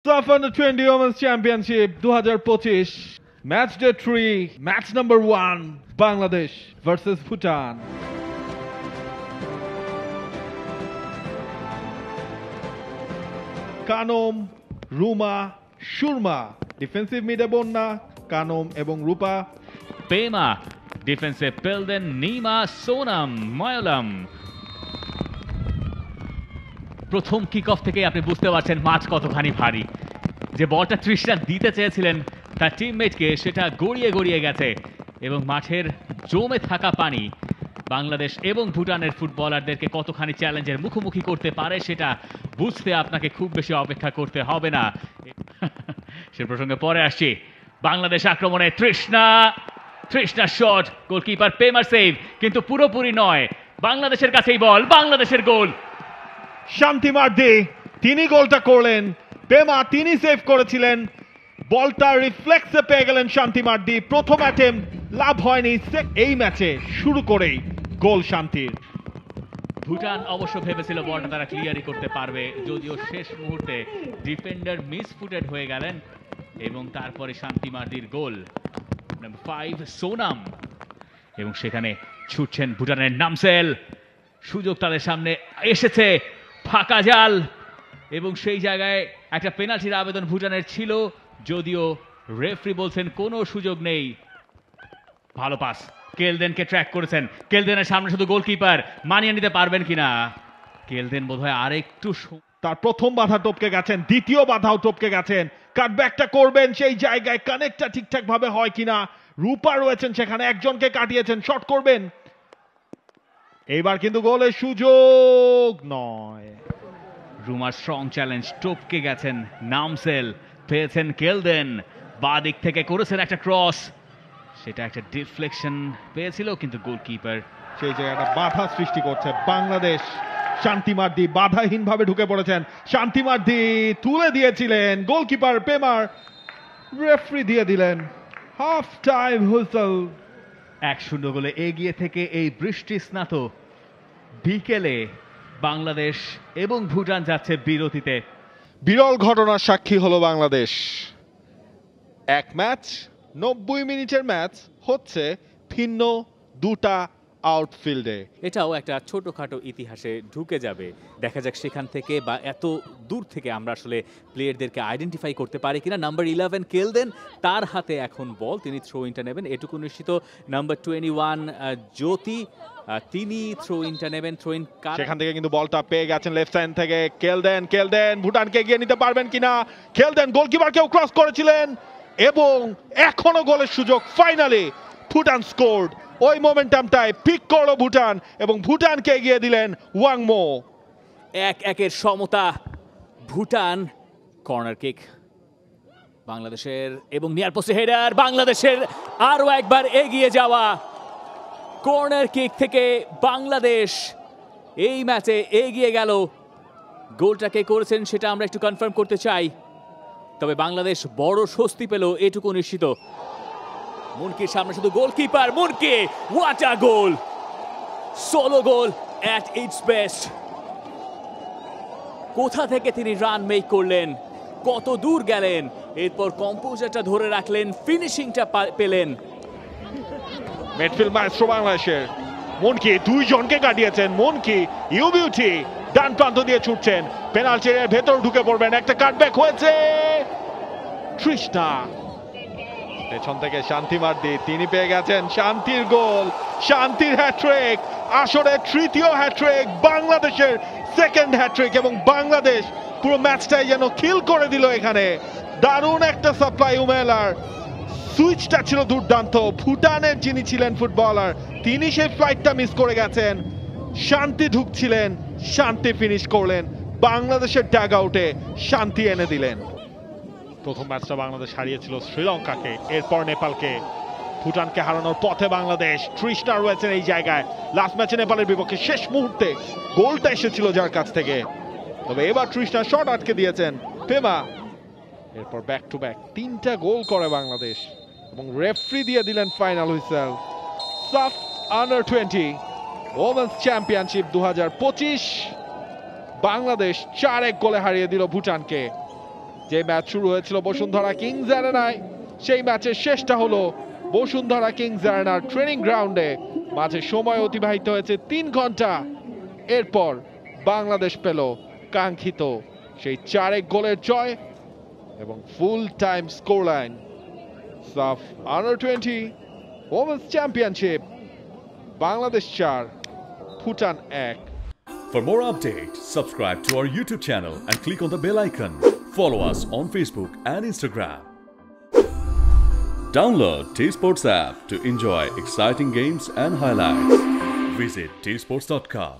SAF Under-20 Women's Championship 2025 Match Day 3 Match number 1 Bangladesh versus Bhutan. কানম, Ruma, Surma defensive মিডে বন্যা, কানম এবং রূপা। পেমা ডিফেন্সে পেলদেন, নিমা, সোনাম, ময়লাম। প্রথম কিক অফ থেকে আপনি বুঝতে পারছেন মাঠ কতখানি ভারী। যে বলটা তৃষ্ণা দিতে চেয়েছিলেন তার টিমমেটকে, সেটা গড়িয়ে গড়িয়ে গেছে এবং মাঠের জমে থাকা পানি বাংলাদেশ এবং ভুটানের ফুটবলারদেরকে কতখানি চ্যালেঞ্জের মুখোমুখি করতে পারে সেটা বুঝতে আপনাকে খুব বেশি অপেক্ষা করতে হবে না। সে প্রসঙ্গে পরে আসছি। বাংলাদেশ আক্রমণে তৃষ্ণা শট, গোলকিপার পেমার সেভ, কিন্তু পুরোপুরি নয়। বাংলাদেশের কাছেই বল, বাংলাদেশের গোল। শান্তি মার্ডি তিনি গোলটা করলেন, পেমা তিনি সেভ করেছিলেন। বলটা রিফ্লেক্সে পেয়ে গেলেন শান্তি মার্ডি। প্রথম অ্যাটেম্প লাভ হয়নি এই ম্যাচে, শুরু করেই গোল শান্তির। ভুটান অবশ্য ভেবেছিল বলটা তারা ক্লিয়ারই করতে পারবে, যদিও শেষ মুহূর্তে ডিফেন্ডার মিসফুটেড হয়ে গেলেন এবং তারপরে শান্তি মার্ডির গোল। নাম্বার 5 সোনাম, এবং সেখানে ছুটছেন ভুটানের নামসেল। সুযোগ তাদের সামনে এসেছে, ফাঁকা জাল, এবং সেই জায়গায় একটা পেনাল্টির আবেদন ভুটানের ছিল, যদিও রেফারি বলছেন কোনো সুযোগ নেই। ভালো পাস, কেলদেনকে ট্র্যাক করেছেন। কেলদেনের সামনে শুধু গোলকিপার, মানিয়ে নিতে পারবেন কিনা। কেলদেন বোধহয় আরেকটু তার প্রথম বাধা টপকে গেছেন, দ্বিতীয় বাধাও টপকে গেছেন। কাটব্যাকটা করবেন, সেই জায়গায় কানেক্টটা ঠিকঠাক ভাবে হয় কিনা। রূপা রয়েছেন সেখানে, একজনকে কাটিয়েছেন, শট করবেন। এইবার কিন্তু গোলের সুযোগ নয়। রুমার স্ট্রং চ্যালেঞ্জ, টপকে গেছেন নামসেল, পেয়েছেন কেলদেন, বাঁ দিক থেকে করেছেন একটা ক্রস, সেটা একটা ডিফ্লেকশন পেয়েছিল, কিন্তু গোলকিপার সেই জায়গাটা বাধা সৃষ্টি করছে বাংলাদেশ। শান্তি মার্ডি বাধাহীন ভাবে ঢুকে পড়েছেন। শান্তি মার্ডি তুলে দিয়েছিলেন, গোলকিপার পেমার রেফারি দিয়ে দিলেন হাফ টাইম হুইসেল। 1-0 গোলে এগিয়ে থেকে এই বৃষ্টি স্নাত বিকেলে বাংলাদেশ এবং ভুটান যাচ্ছে বিরতিতে। বিরল ঘটনার সাক্ষী হলো বাংলাদেশ। এক ম্যাচ 90 মিনিটের ম্যাচ হচ্ছে ভিন্ন দুটা আউটফিল্ডে। এটাও একটা ছোটখাটো ইতিহাসে ঢুকে যাবে। দেখা যাক সেখান থেকে বা এত দূর থেকে আমরা আসলে প্লেয়ারদেরকে আইডেন্টিফাই করতে পারি কিনা। নাম্বার 11 কেলদেন, তার হাতে এখন বল, তিনি থ্রো ইনটা নেবেন, এটুকু নিশ্চিত। নাম্বার 21 জ্যোতি, তিনি থ্রো ইনটা নেবেন। থ্রো ইন সেখান থেকে কিন্তু বলটা পেয়ে গেছেন লেফট সাইড থেকে কেলদেন ভুটানকে এগিয়ে নিতে পারবেন কিনা। কেলদেন গোলকিপারকেও ক্রস করেছিলেন এবং এখনো গোলের সুযোগ। Finally Bhutan scored. ওই মোমেন্টামটায় পিক করলো ভুটান এবং ভুটানকে এগিয়ে দিলেন ওয়াংমো। 1-1 সমতা। ভুটান কর্নার কিক বাংলাদেশের এবং নিয়ার পোস্টে হেডার বাংলাদেশের। আরো একবার এগিয়ে যাওয়া, কর্নার কিক থেকে বাংলাদেশ এই ম্যাচে এগিয়ে গেল। গোলটাকে করেছেন সেটা আমরা একটু কনফার্ম করতে চাই, তবে বাংলাদেশ বড় স্বস্তি পেল এটুকু নিশ্চিত। মুনকির সামনে শুধু goalkeeper, Munki, what a goal! Solo goal at it's best. কোথা থেকে তিনি রান মেক করলেন, কত দূর গেলেন, এরপর কম্পোজারটা ধরে রাখলেন, ফিনিশিংটা পেলেন। মিডফিল্ড মাস্টার বাংলাদেশের মুনকি দুইজনকে কাটিয়েছেন। মুনকি ইউ বিউটি ডান প্রান্ত দিয়ে ছুটছেন, পেনাল্টির ভেতর ঢুকে পড়বেন। একটা কাটব্যাক হয়েছে, তৃষ্ণা পেছন থেকে শান্তি মার্ডি তিনি পেয়ে গেছেন। শান্তির গোল, শান্তির হ্যাট্রিক, আসলে তৃতীয় হ্যাট্রিক বাংলাদেশের, সেকেন্ড হ্যাট্রিক, এবং বাংলাদেশ পুরো ম্যাচটাই যেন কিল করে দিল এখানে। দারুণ একটা সাপ্লাই উমেলার, সুইচটা ছিল দুর্দান্ত। ভুটানের যিনি ছিলেন ফুটবলার, তিনি সেই ফ্লাইটটা মিস করে গেছেন। শান্তি ঢুকছিলেন, শান্তি ফিনিশ করলেন, বাংলাদেশের ট্যাগ আউটে শান্তি এনে দিলেন। প্রথম ম্যাচটা বাংলাদেশ হারিয়েছিল শ্রীলঙ্কাকে, এরপর নেপালকে। ভুটানকে হারানোর পথে বাংলাদেশ। তৃষ্ণা রয়েছেন এই জায়গায়। লাস্ট ম্যাচে নেপালের বিপক্ষে শেষ মুহূর্তে গোলটা এসেছিল যার কাছ থেকে, তবে এবার তৃষ্ণা শট আটকে দিয়েছেন পেমা। এরপর ব্যাক টু ব্যাক 3টা গোল করে বাংলাদেশ এবং রেফারি দিয়ে দিলেন ফাইনাল হুইসেল। সাফ আন্ডার-20 ওমেন্স চ্যাম্পিয়নশিপ 2025 বাংলাদেশ 4-1 গোলে হারিয়ে দিল ভুটানকে। যে ম্যাচ শুরু হয়েছিল বসুন্ধরা কিংস অ্যারেনায়, সেই ম্যাচের শেষটা হলো বসুন্ধরা কিংস অ্যারেনার ট্রেনিং গ্রাউন্ডে। মাঝে সময় অতিবাহিত হয়েছে 3 ঘন্টা। এরপর বাংলাদেশ পেল কাঙ্ক্ষিত সেই 4 গোলের জয় এবং full time score line. SAFF under twenty women's championship, Bangladesh 4, Bhutan 1। For more updates, subscribe to our YouTube channel and click on the bell icon. Follow us on Facebook and Instagram. Download T-Sports app to enjoy exciting games and highlights. Visit tsports.com.